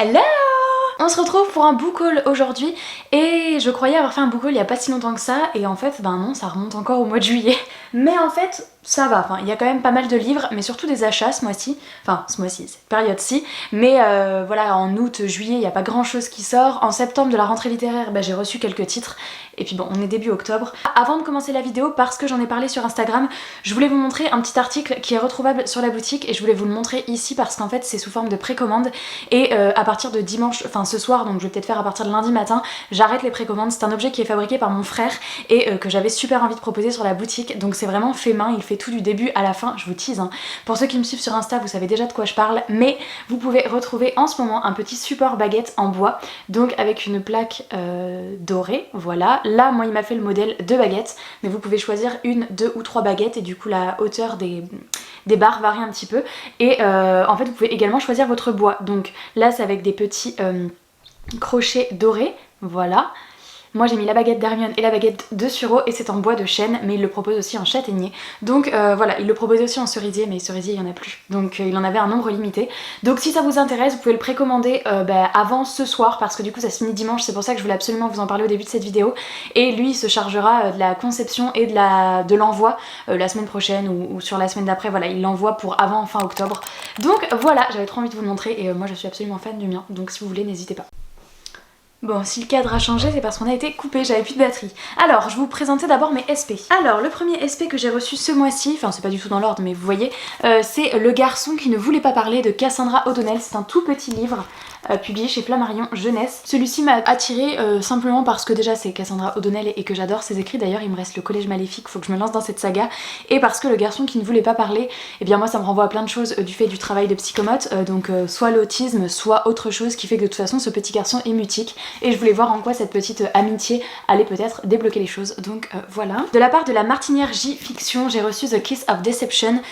Hello! On se retrouve pour un book haul aujourd'hui et je croyais avoir fait un book haul il y a pas si longtemps que ça et en fait ben non, ça remonte encore au mois de juillet. Mais en fait ça va, enfin il y a quand même pas mal de livres mais surtout des achats ce mois-ci, enfin ce mois-ci, cette période-ci, mais voilà, en août, juillet il n'y a pas grand chose qui sort. En septembre de la rentrée littéraire j'ai reçu quelques titres et puis bon on est début octobre. Avant de commencer la vidéo, parce que j'en ai parlé sur Instagram, je voulais vous montrer un petit article qui est retrouvable sur la boutique et je voulais vous le montrer ici parce qu'en fait c'est sous forme de précommande et à partir de dimanche, enfin ce soir, donc je vais peut-être faire à partir de lundi matin, j'arrête les précommandes. C'est un objet qui est fabriqué par mon frère et que j'avais super envie de proposer sur la boutique, donc c'est vraiment fait main, il fait tout du début à la fin, je vous tease hein. Pour ceux qui me suivent sur Insta vous savez déjà de quoi je parle, mais vous pouvez retrouver en ce moment un petit support baguette en bois, donc avec une plaque dorée, voilà. Là moi il m'a fait le modèle de baguette, mais vous pouvez choisir une, deux ou trois baguettes et du coup la hauteur des barres varie un petit peu et en fait vous pouvez également choisir votre bois, donc là c'est avec des petits crochets dorés, voilà. Moi j'ai mis la baguette d'Hermione et la baguette de Suro et c'est en bois de chêne, mais il le propose aussi en châtaignier. Donc voilà, il le proposait aussi en cerisier, mais cerisier il n'y en a plus. Donc il en avait un nombre limité. Donc si ça vous intéresse, vous pouvez le précommander avant ce soir, parce que du coup ça se finit dimanche, c'est pour ça que je voulais absolument vous en parler au début de cette vidéo. Et lui il se chargera de la conception et de l'envoi la semaine prochaine ou sur la semaine d'après, voilà, il l'envoie pour avant fin octobre. Donc voilà, j'avais trop envie de vous le montrer et moi je suis absolument fan du mien, donc si vous voulez n'hésitez pas. Bon, si le cadre a changé, c'est parce qu'on a été coupé, j'avais plus de batterie. Alors, je vais vous présenter d'abord mes SP. Alors, le premier SP que j'ai reçu ce mois-ci, enfin c'est pas du tout dans l'ordre, mais vous voyez, c'est Le garçon qui ne voulait pas parler de Cassandra O'Donnell. C'est un tout petit livre publié chez Flammarion Jeunesse. Celui-ci m'a attiré simplement parce que déjà c'est Cassandra O'Donnell et que j'adore ses écrits. D'ailleurs, il me reste Le Collège Maléfique, faut que je me lance dans cette saga. Et parce que Le garçon qui ne voulait pas parler, eh bien moi ça me renvoie à plein de choses du fait du travail de psychomote, donc soit l'autisme, soit autre chose qui fait que de toute façon ce petit garçon est mutique. Et je voulais voir en quoi cette petite amitié allait peut-être débloquer les choses, donc voilà. De la part de la Martinière J Fiction, j'ai reçu The Kiss of Deception.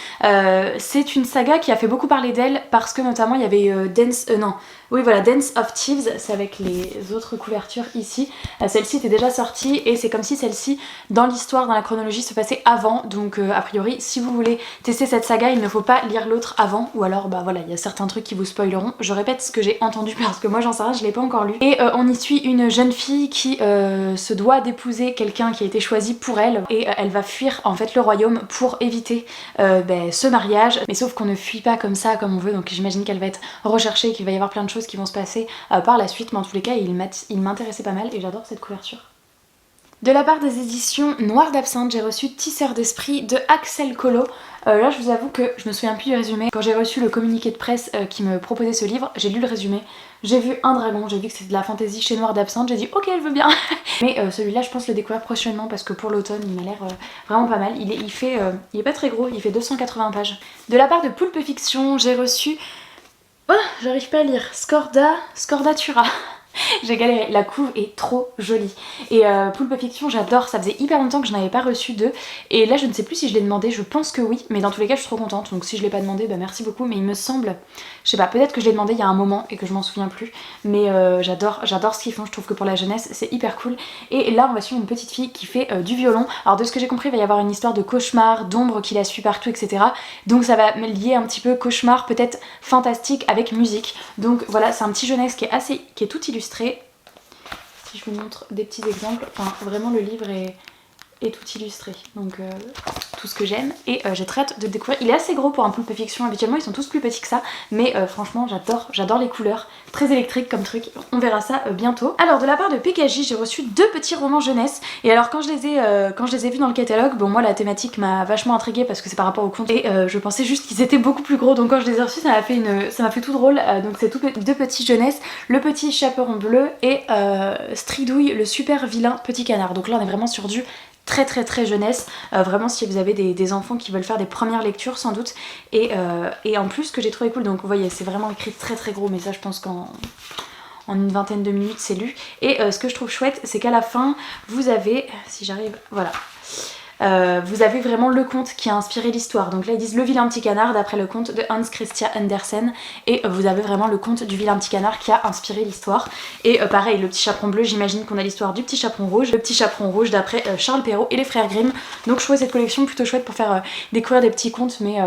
C'est une saga qui a fait beaucoup parler d'elle parce que notamment il y avait Dance of Thieves, c'est avec les autres couvertures ici. Celle-ci était déjà sortie et c'est comme si celle-ci, dans l'histoire, dans la chronologie, se passait avant. Donc a priori, si vous voulez tester cette saga, il ne faut pas lire l'autre avant. Ou alors, bah voilà, il y a certains trucs qui vous spoileront. Je répète ce que j'ai entendu parce que moi j'en sais rien, je l'ai pas encore lu. Et on y suit une jeune fille qui se doit d'épouser quelqu'un qui a été choisi pour elle. Et elle va fuir en fait le royaume pour éviter ce mariage. Mais sauf qu'on ne fuit pas comme ça, comme on veut. Donc j'imagine qu'elle va être recherchée, qu'il va y avoir plein de choses qui vont se passer par la suite, mais en tous les cas il m'intéressait pas mal et j'adore cette couverture. De la part des éditions Noir d'Absinthe, j'ai reçu Tisseur d'Esprit de Axel Collot. Là je vous avoue que je me souviens plus du résumé. Quand j'ai reçu le communiqué de presse qui me proposait ce livre, j'ai lu le résumé, j'ai vu un dragon, j'ai vu que c'était de la fantaisie chez Noir d'Absinthe, j'ai dit ok elle veut bien. Mais celui-là je pense le découvrir prochainement parce que pour l'automne il m'a l'air vraiment pas mal. Il est pas très gros, il fait 280 pages. De la part de Poulpe Fiction, j'ai reçu... Oh, j'arrive pas à lire. Scordatura. J'ai galéré, la couve est trop jolie. Et Poulpe Fiction, j'adore, ça faisait hyper longtemps que je n'avais pas reçu d'eux. Et là, je ne sais plus si je l'ai demandé, je pense que oui, mais dans tous les cas, je suis trop contente. Donc si je l'ai pas demandé, bah merci beaucoup. Mais il me semble, je sais pas, peut-être que je l'ai demandé il y a un moment et que je m'en souviens plus. Mais j'adore ce qu'ils font, je trouve que pour la jeunesse, c'est hyper cool. Et là, on va suivre une petite fille qui fait du violon. Alors de ce que j'ai compris, il va y avoir une histoire de cauchemar, d'ombre qui la suit partout, etc. Donc ça va me lier un petit peu cauchemar, peut-être fantastique avec musique. Donc voilà, c'est un petit jeunesse qui est tout illustré. Si je vous montre des petits exemples, enfin vraiment le livre est tout illustré, donc tout ce que j'aime et j'ai très hâte de le découvrir. Il est assez gros pour un Poulpe Fiction, habituellement ils sont tous plus petits que ça, mais franchement j'adore les couleurs, très électrique comme truc, on verra ça bientôt. Alors de la part de PKJ, j'ai reçu 2 petits romans jeunesse et alors quand je les ai vus dans le catalogue, bon moi la thématique m'a vachement intriguée parce que c'est par rapport au conte et je pensais juste qu'ils étaient beaucoup plus gros, donc quand je les ai reçus ça m'a fait tout drôle. Donc c'est 2 petits jeunesse, Le Petit Chaperon Bleu et Stridouille le super vilain petit canard. Donc là on est vraiment sur du très jeunesse, vraiment si vous avez des enfants qui veulent faire des premières lectures sans doute, et en plus ce que j'ai trouvé cool, donc vous voyez c'est vraiment écrit très gros, mais ça je pense qu'en une vingtaine de minutes c'est lu, et ce que je trouve chouette c'est qu'à la fin vous avez, si j'arrive, voilà, vous avez vraiment le conte qui a inspiré l'histoire. Donc là ils disent Le vilain petit canard d'après le conte de Hans Christian Andersen, et vous avez vraiment le conte du vilain petit canard qui a inspiré l'histoire. Et pareil, le petit chaperon bleu, j'imagine qu'on a l'histoire du petit chaperon rouge, le petit chaperon rouge d'après Charles Perrault et les frères Grimm. Donc je trouvais cette collection plutôt chouette pour faire découvrir des petits contes, mais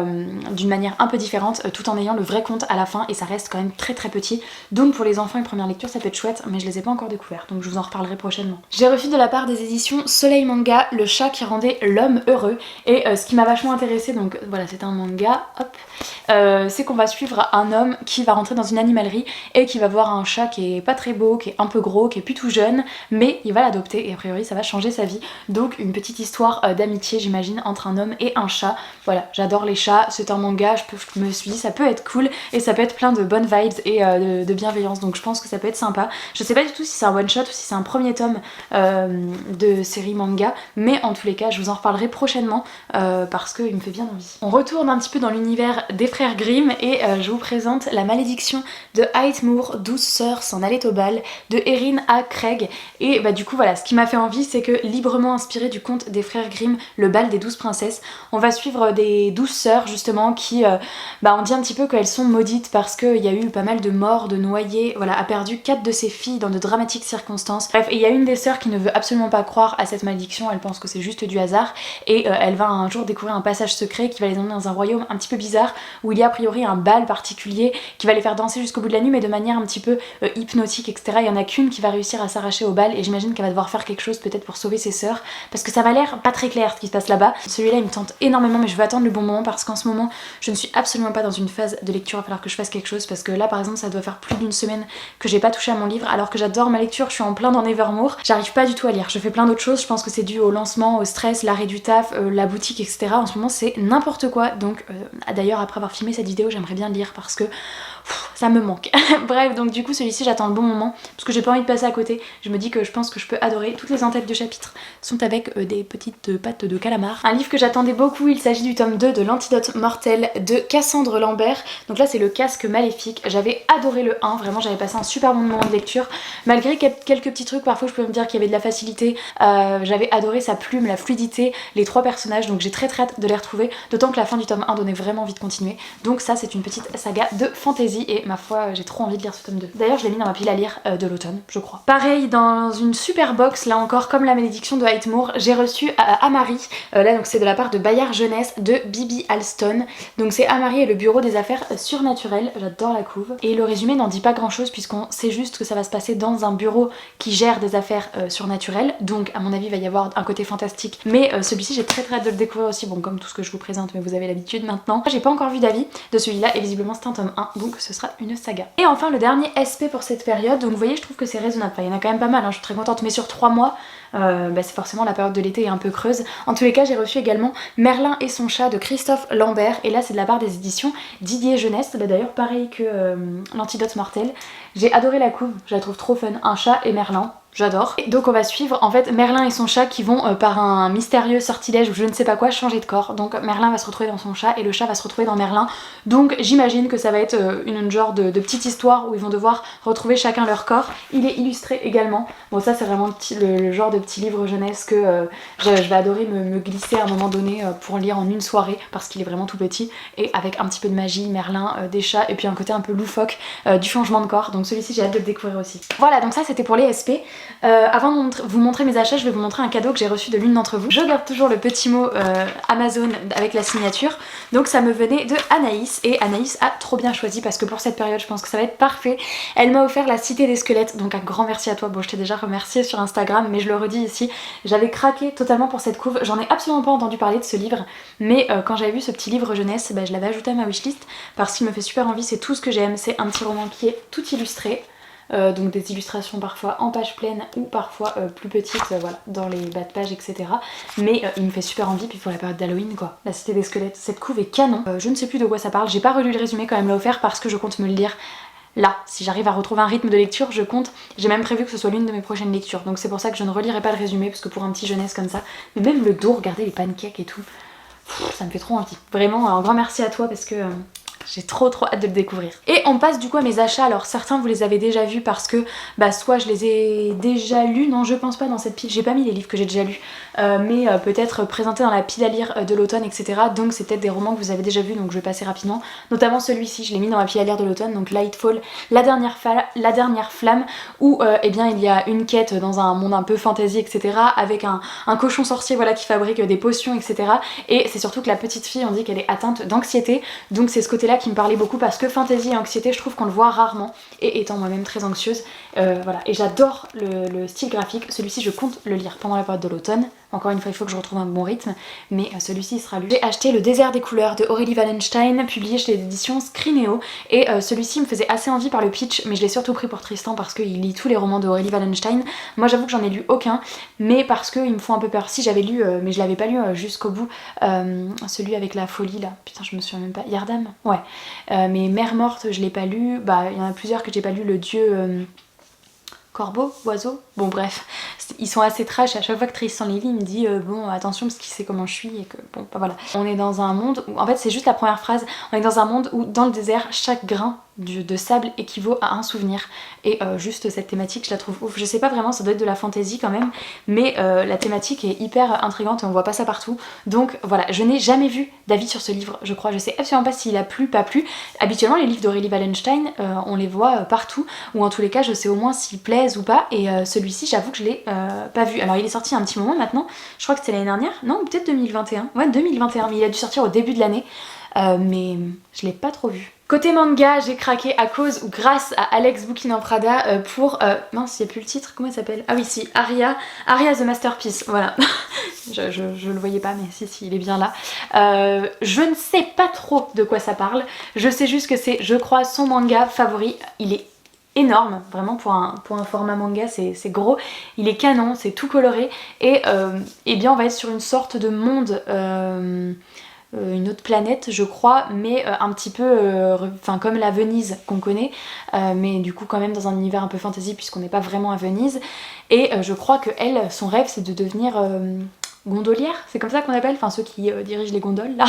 d'une manière un peu différente, tout en ayant le vrai conte à la fin, et ça reste quand même très très petit. Donc pour les enfants, une première lecture ça peut être chouette, mais je les ai pas encore découverts, donc je vous en reparlerai prochainement. J'ai reçu de la part des éditions Soleil Manga Le chat qui rendait l'homme heureux, et ce qui m'a vachement intéressée, donc voilà, c'est un manga, hop, c'est qu'on va suivre un homme qui va rentrer dans une animalerie et qui va voir un chat qui est pas très beau, qui est un peu gros, qui est plus tout jeune, mais il va l'adopter et a priori ça va changer sa vie. Donc une petite histoire d'amitié, j'imagine, entre un homme et un chat. Voilà, j'adore les chats, c'est un manga, je me suis dit ça peut être cool et ça peut être plein de bonnes vibes et de bienveillance, donc je pense que ça peut être sympa. Je sais pas du tout si c'est un one shot ou si c'est un premier tome de série manga, mais en tous les cas je vous en reparlerai prochainement parce qu'il me fait bien envie. On retourne un petit peu dans l'univers des frères Grimm et je vous présente La malédiction de Hyde Moore, 12 sœurs s'en allaient au bal, de Erin A. Craig. Et bah du coup voilà, ce qui m'a fait envie, c'est que librement inspiré du conte des frères Grimm, Le bal des 12 princesses, on va suivre des 12 sœurs justement qui, on dit un petit peu qu'elles sont maudites parce qu'il y a eu pas mal de morts, de noyés, voilà, a perdu 4 de ses filles dans de dramatiques circonstances. Bref, il y a une des sœurs qui ne veut absolument pas croire à cette malédiction, elle pense que c'est juste du hasard, et elle va un jour découvrir un passage secret qui va les emmener dans un royaume un petit peu bizarre, où il y a a priori un bal particulier qui va les faire danser jusqu'au bout de la nuit, mais de manière un petit peu hypnotique, etc. Il y en a qu'une qui va réussir à s'arracher au bal, et j'imagine qu'elle va devoir faire quelque chose peut-être pour sauver ses sœurs, parce que ça m'a l'air pas très clair ce qui se passe là-bas. Celui-là il me tente énormément, mais je vais attendre le bon moment parce qu'en ce moment je ne suis absolument pas dans une phase de lecture, il va falloir que je fasse quelque chose, parce que là par exemple ça doit faire plus d'une semaine que j'ai pas touché à mon livre, alors que j'adore ma lecture, je suis en plein dans Nevermore, j'arrive pas du tout à lire, je fais plein d'autres choses, je pense que c'est dû au lancement, au stress, l'arrêt du taf, la boutique, etc. En ce moment c'est n'importe quoi, donc d'ailleurs après avoir filmé cette vidéo j'aimerais bien le lire parce que ça me manque. Bref, donc du coup celui-ci j'attends le bon moment parce que j'ai pas envie de passer à côté. Je me dis que je pense que je peux adorer. Toutes les en-têtes de chapitres sont avec des petites pattes de calamar. Un livre que j'attendais beaucoup, il s'agit du tome 2 de L'Antidote Mortel de Cassandre Lambert. Donc là c'est le casque maléfique. J'avais adoré le 1, vraiment j'avais passé un super bon moment de lecture. Malgré quelques petits trucs, parfois je pouvais me dire qu'il y avait de la facilité. J'avais adoré sa plume, la fluidité, les 3 personnages, donc j'ai très hâte de les retrouver. D'autant que la fin du tome 1 donnait vraiment envie de continuer. Donc ça c'est une petite saga de fantasy et ma foi j'ai trop envie de lire ce tome 2. D'ailleurs je l'ai mis dans ma pile à lire de l'automne, je crois. Pareil, dans une super box, là encore comme La malédiction de Hyde Moore, j'ai reçu Amari, là donc c'est de la part de Bayard Jeunesse de Bibi Alston. Donc c'est Amari et le bureau des affaires surnaturelles, j'adore la couve. Et le résumé n'en dit pas grand chose puisqu'on sait juste que ça va se passer dans un bureau qui gère des affaires surnaturelles, donc à mon avis il va y avoir un côté fantastique. Mais celui-ci j'ai très hâte de le découvrir aussi, bon comme tout ce que je vous présente, mais vous avez l'habitude maintenant. J'ai pas encore vu d'avis de celui-là et visiblement c'est un tome 1, donc ce sera une saga. Et enfin le dernier SP pour cette période, donc vous voyez je trouve que c'est raisonnable, enfin, il y en a quand même pas mal, hein, je suis très contente, mais sur 3 mois, c'est forcément la période de l'été est un peu creuse. En tous les cas j'ai reçu également Merlin et son chat de Christophe Lambert, et là c'est de la part des éditions Didier Jeunesse, d'ailleurs pareil que L'Antidote Mortel. J'ai adoré la couve, je la trouve trop fun, un chat et Merlin. J'adore. Et donc on va suivre en fait Merlin et son chat qui vont par un mystérieux sortilège ou je ne sais pas quoi changer de corps. Donc Merlin va se retrouver dans son chat et le chat va se retrouver dans Merlin. Donc j'imagine que ça va être une genre de petite histoire où ils vont devoir retrouver chacun leur corps. Il est illustré également. Bon ça c'est vraiment le genre de petit livre jeunesse que je vais adorer me glisser à un moment donné pour lire en une soirée parce qu'il est vraiment tout petit et avec un petit peu de magie, Merlin, des chats et puis un côté un peu loufoque du changement de corps. Donc celui-ci j'ai hâte de le découvrir aussi. Voilà, donc ça c'était pour les SP. Avant de vous montrer mes achats, je vais vous montrer un cadeau que j'ai reçu de l'une d'entre vous. Je garde toujours le petit mot Amazon avec la signature. Donc ça me venait de Anaïs et Anaïs a trop bien choisi parce que pour cette période je pense que ça va être parfait. Elle m'a offert La Cité des Squelettes, donc un grand merci à toi. Bon je t'ai déjà remercié sur Instagram mais je le redis ici, j'avais craqué totalement pour cette couve. J'en ai absolument pas entendu parler de ce livre, mais quand j'avais vu ce petit livre jeunesse, je l'avais ajouté à ma wishlist parce qu'il me fait super envie, c'est tout ce que j'aime. C'est un petit roman qui est tout illustré. Donc des illustrations parfois en page pleine ou parfois plus petites, voilà, dans les bas de page etc. Mais il me fait super envie, puis pour la période d'Halloween quoi. La Cité des Squelettes, cette couve est canon. Je ne sais plus de quoi ça parle, j'ai pas relu le résumé quand elle me l'a offert parce que je compte me le lire là. Si j'arrive à retrouver un rythme de lecture, je compte, j'ai même prévu que ce soit l'une de mes prochaines lectures. Donc c'est pour ça que je ne relirai pas le résumé parce que pour un petit jeunesse comme ça, mais même le dos, regardez les pancakes et tout, ça me fait trop envie. Vraiment un grand merci à toi parce que j'ai trop hâte de le découvrir. Et on passe du coup à mes achats. Alors certains vous les avez déjà vus parce que bah soit je les ai déjà lus, non je pense pas dans cette pile, j'ai pas mis les livres que j'ai déjà lus, mais peut-être présentés dans la pile à lire de l'automne, etc. Donc c'est peut-être des romans que vous avez déjà vus, donc je vais passer rapidement. Notamment celui-ci, je l'ai mis dans ma pile à lire de l'automne, donc Lightfall, la dernière flamme, où eh bien il y a une quête dans un monde un peu fantasy, etc. avec un cochon sorcier voilà qui fabrique des potions, etc. Et c'est surtout que la petite fille, on dit qu'elle est atteinte d'anxiété, donc c'est ce côté-là qui me parlait beaucoup parce que fantaisie et anxiété, je trouve qu'on le voit rarement, et étant moi-même très anxieuse, voilà. Et j'adore le style graphique. Celui-ci, je compte le lire pendant la période de l'automne. Encore une fois, il faut que je retrouve un bon rythme, mais celui-ci sera lu. J'ai acheté Le désert des couleurs de Aurélie Wallenstein, publié chez les éditions Scrinéo, et celui-ci me faisait assez envie par le pitch, mais je l'ai surtout pris pour Tristan parce qu'il lit tous les romans de Aurélie Wallenstein. Moi j'avoue que j'en ai lu aucun, mais parce qu'ils me font un peu peur. Si, j'avais lu, mais je l'avais pas lu jusqu'au bout, celui avec la folie là, putain je me souviens même pas, Yardam. Ouais, mais Mère morte je l'ai pas lu, bah il y en a plusieurs que j'ai pas lu, Le dieu... Corbeau, oiseau, bon bref, ils sont assez trash. À chaque fois que Tristan les lit, il me dit bon attention parce qu'il sait comment je suis et que bon bah voilà. On est dans un monde où, en fait c'est juste la première phrase, on est dans un monde où dans le désert chaque grain de sable équivaut à un souvenir, et juste cette thématique je la trouve ouf. Je sais pas vraiment, ça doit être de la fantaisie quand même, mais la thématique est hyper intrigante et on voit pas ça partout, donc voilà. Je n'ai jamais vu d'avis sur ce livre, je crois, je sais absolument pas s'il a plu, pas plu. Habituellement les livres d'Aurélie Wallenstein on les voit partout, ou en tous les cas je sais au moins s'ils plaisent ou pas, et celui-ci j'avoue que je l'ai pas vu. Alors il est sorti un petit moment maintenant, je crois que c'était l'année dernière, non peut-être 2021, ouais 2021, mais il a dû sortir au début de l'année, mais je l'ai pas trop vu. Côté manga, j'ai craqué à cause ou grâce à Alex Bookin en Prada pour... mince, il n'y a plus le titre, comment il s'appelle? Ah oui, si, Aria the Masterpiece, voilà. je le voyais pas, mais si, il est bien là. Je ne sais pas trop de quoi ça parle, je sais juste que c'est, je crois, son manga favori. Il est énorme, vraiment pour un format manga, c'est gros, il est canon, c'est tout coloré, et eh bien on va être sur une sorte de monde... une autre planète je crois, mais un petit peu enfin comme la Venise qu'on connaît, mais du coup quand même dans un univers un peu fantasy puisqu'on n'est pas vraiment à Venise, et je crois que elle, son rêve c'est de devenir gondolière, c'est comme ça qu'on appelle, enfin ceux qui dirigent les gondoles là.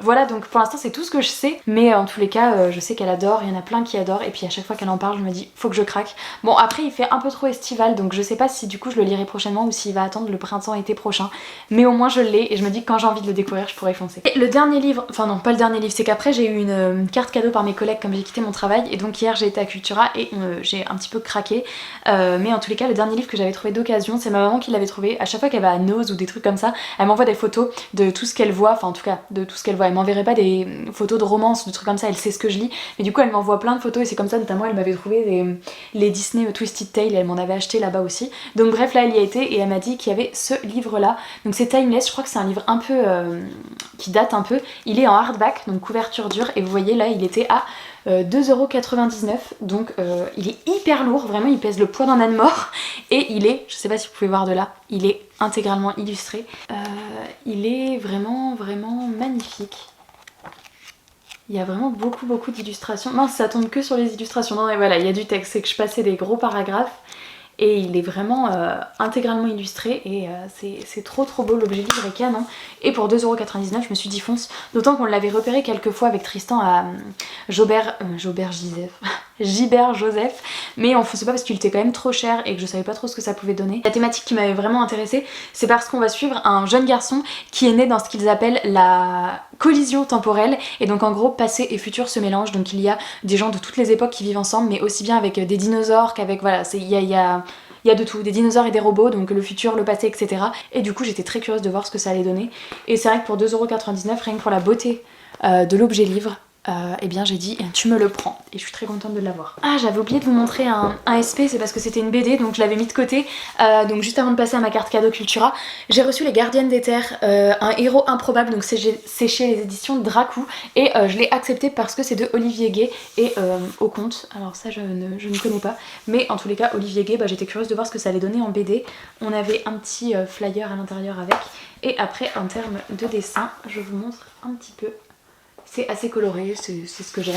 Voilà, donc pour l'instant c'est tout ce que je sais, mais en tous les cas je sais qu'elle adore, il y en a plein qui adorent, et puis à chaque fois qu'elle en parle je me dis faut que je craque. Bon après il fait un peu trop estival, donc je sais pas si du coup je le lirai prochainement ou s'il va attendre le printemps-été prochain, mais au moins je l'ai, et je me dis que quand j'ai envie de le découvrir je pourrais foncer. Et le dernier livre, enfin non pas le dernier livre, c'est qu'après j'ai eu une carte cadeau par mes collègues comme j'ai quitté mon travail, et donc hier j'ai été à Cultura et j'ai un petit peu craqué, mais en tous les cas le dernier livre que j'avais trouvé d'occasion, c'est ma maman qui l'avait trouvé. À chaque fois qu'elle va à Nose ou des trucs comme ça, elle m'envoie des photos de tout ce qu'elle voit, enfin en tout cas de tout ce qu'elle voit. Elle m'enverrait pas des photos de romance, de trucs comme ça, elle sait ce que je lis, mais du coup elle m'envoie plein de photos, et c'est comme ça notamment elle m'avait trouvé les Disney Twisted Tale, elle m'en avait acheté là-bas aussi. Donc bref, là elle y a été et elle m'a dit qu'il y avait ce livre là, donc c'est Timeless, je crois que c'est un livre un peu qui date un peu, il est en hardback, donc couverture dure, et vous voyez là il était à 2,99€, donc il est hyper lourd, vraiment il pèse le poids d'un âne mort, et il est, je sais pas si vous pouvez voir de là, il est intégralement illustré, il est vraiment magnifique. Il y a vraiment beaucoup d'illustrations. Non, ça tombe que sur les illustrations, non mais voilà, il y a du texte, c'est que je passais des gros paragraphes, et il est vraiment intégralement illustré, et c'est trop beau, l'objet livre est canon, et pour 2,99€ je me suis dit fonce, d'autant qu'on l'avait repéré quelques fois avec Tristan à Gibert Joseph, mais on faisait pas parce qu'il était quand même trop cher et que je savais pas trop ce que ça pouvait donner. La thématique qui m'avait vraiment intéressée, c'est parce qu'on va suivre un jeune garçon qui est né dans ce qu'ils appellent la collision temporelle, et donc en gros passé et futur se mélangent, donc il y a des gens de toutes les époques qui vivent ensemble, mais aussi bien avec des dinosaures qu'avec, voilà, il y a de tout, des dinosaures et des robots, donc le futur, le passé, etc. Et du coup j'étais très curieuse de voir ce que ça allait donner, et c'est vrai que pour 2,99€, rien que pour la beauté de l'objet livre, eh bien j'ai dit tu me le prends, et je suis très contente de l'avoir. Ah, j'avais oublié de vous montrer un SP, c'est parce que c'était une BD donc je l'avais mis de côté, donc juste avant de passer à ma carte cadeau Cultura, j'ai reçu Les Gardiennes des Terres, un héros improbable, donc c'est chez les éditions Dracou, et je l'ai accepté parce que c'est de Olivier Gay et au compte, alors ça je ne connais pas, mais en tous les cas Olivier Gay, j'étais curieuse de voir ce que ça allait donner en BD. On avait un petit flyer à l'intérieur avec, et après en termes de dessin je vous montre un petit peu. C'est assez coloré, c'est ce que j'aime.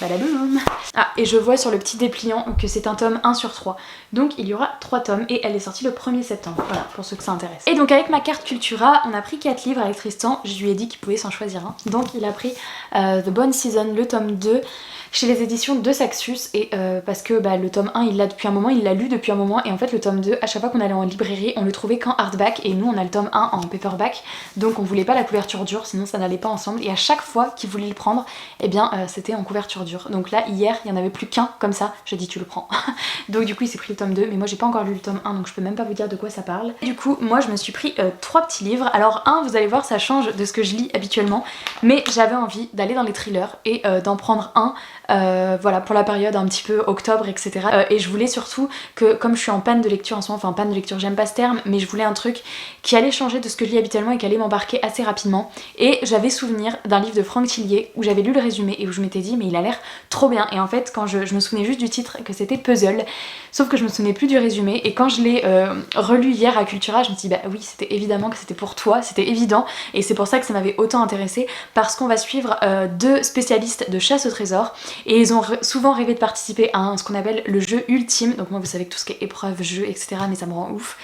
Badaboum. Ah, et je vois sur le petit dépliant que c'est un tome 1 sur 3. Donc il y aura 3 tomes et elle est sortie le 1er septembre. Voilà, pour ceux que ça intéresse. Et donc avec ma carte Cultura, on a pris 4 livres avec Tristan. Je lui ai dit qu'il pouvait s'en choisir un. Donc il a pris The Bone Season, le tome 2, chez les éditions de Saxus. Et parce que le tome 1, il l'a depuis un moment, il l'a lu depuis un moment. Et en fait, le tome 2, à chaque fois qu'on allait en librairie, on le trouvait qu'en hardback. Et nous, on a le tome 1 en paperback. Donc on voulait pas la couverture dure, sinon ça n'allait pas ensemble. Et à chaque fois qu'il voulait le prendre, eh bien c'était en couverture dure. Donc là, hier, il y en avait plus qu'un comme ça. J'ai dit tu le prends. Donc du coup, il s'est pris le tome 2. Mais moi, j'ai pas encore lu le tome 1, donc je peux même pas vous dire de quoi ça parle. Du coup, moi, je me suis pris 3 petits livres. Alors un, vous allez voir, ça change de ce que je lis habituellement. Mais j'avais envie d'aller dans les thrillers et d'en prendre un. Voilà, pour la période un petit peu octobre, etc. Et je voulais surtout que, comme je suis en panne de lecture en ce moment, enfin panne de lecture, j'aime pas ce terme, mais je voulais un truc qui allait changer de ce que je lis habituellement et qui allait m'embarquer assez rapidement. Et j'avais souvenir d'un livre de Franck Tillier où j'avais lu le résumé et où je m'étais dit mais il a l'air trop bien. Et en fait, quand je me souvenais juste du titre, que c'était Puzzle, sauf que je me souvenais plus du résumé. Et quand je l'ai relu hier à Cultura, je me suis dit bah oui, c'était évidemment que c'était pour toi, c'était évident. Et c'est pour ça que ça m'avait autant intéressée, parce qu'on va suivre 2 spécialistes de chasse au trésor. Et ils ont souvent rêvé de participer à ce qu'on appelle le jeu ultime. Donc moi vous savez que tout ce qui est épreuve, jeu, etc. mais ça me rend ouf.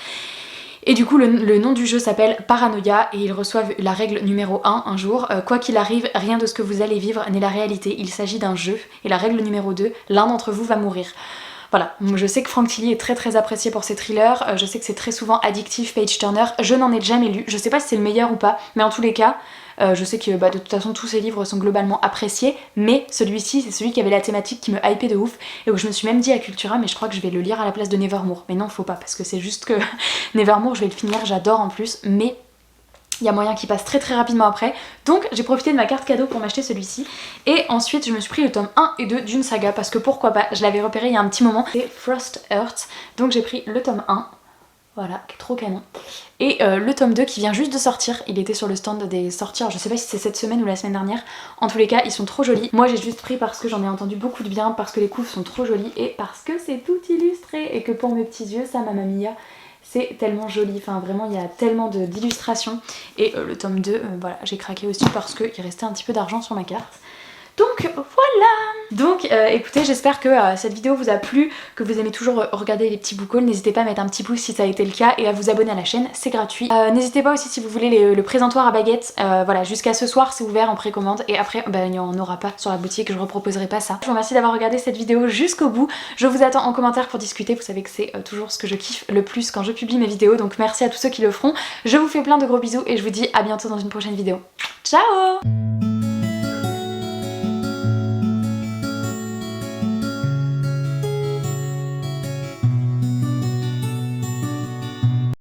Et du coup le nom du jeu s'appelle Paranoia et ils reçoivent la règle numéro 1 un jour. Quoi qu'il arrive, rien de ce que vous allez vivre n'est la réalité, il s'agit d'un jeu. Et la règle numéro 2, l'un d'entre vous va mourir. Voilà, je sais que Franck Tillier est très apprécié pour ses thrillers, je sais que c'est très souvent addictif, page turner, je n'en ai jamais lu, je sais pas si c'est le meilleur ou pas, mais en tous les cas, je sais que de toute façon tous ces livres sont globalement appréciés, mais celui-ci c'est celui qui avait la thématique qui me hypait de ouf, et où je me suis même dit à Cultura mais je crois que je vais le lire à la place de Nevermore, mais non faut pas, parce que c'est juste que Nevermore je vais le finir, j'adore en plus, mais il y a moyen qu'il passe très rapidement après. Donc j'ai profité de ma carte cadeau pour m'acheter celui-ci. Et ensuite je me suis pris le tome 1 et 2 d'une saga parce que pourquoi pas, je l'avais repéré il y a un petit moment. C'est Frost Earth. Donc j'ai pris le tome 1. Voilà, trop canon. Et le tome 2 qui vient juste de sortir, il était sur le stand des sorties, je sais pas si c'est cette semaine ou la semaine dernière, en tous les cas ils sont trop jolis. Moi j'ai juste pris parce que j'en ai entendu beaucoup de bien, parce que les couves sont trop jolies et parce que c'est tout illustré et que pour mes petits yeux, ça Mamma Mia, c'est tellement joli, enfin vraiment il y a tellement d'illustrations. Et le tome 2, voilà, j'ai craqué aussi parce qu'il restait un petit peu d'argent sur ma carte. Donc voilà. Donc écoutez, j'espère que cette vidéo vous a plu, que vous aimez toujours regarder les petits book hauls. N'hésitez pas à mettre un petit pouce si ça a été le cas et à vous abonner à la chaîne, c'est gratuit. N'hésitez pas aussi si vous voulez le présentoir à baguette, voilà, jusqu'à ce soir c'est ouvert en précommande et après il n'y en aura pas sur la boutique, je reproposerai pas ça. Je vous remercie d'avoir regardé cette vidéo jusqu'au bout, je vous attends en commentaire pour discuter, vous savez que c'est toujours ce que je kiffe le plus quand je publie mes vidéos, donc merci à tous ceux qui le feront. Je vous fais plein de gros bisous et je vous dis à bientôt dans une prochaine vidéo. Ciao!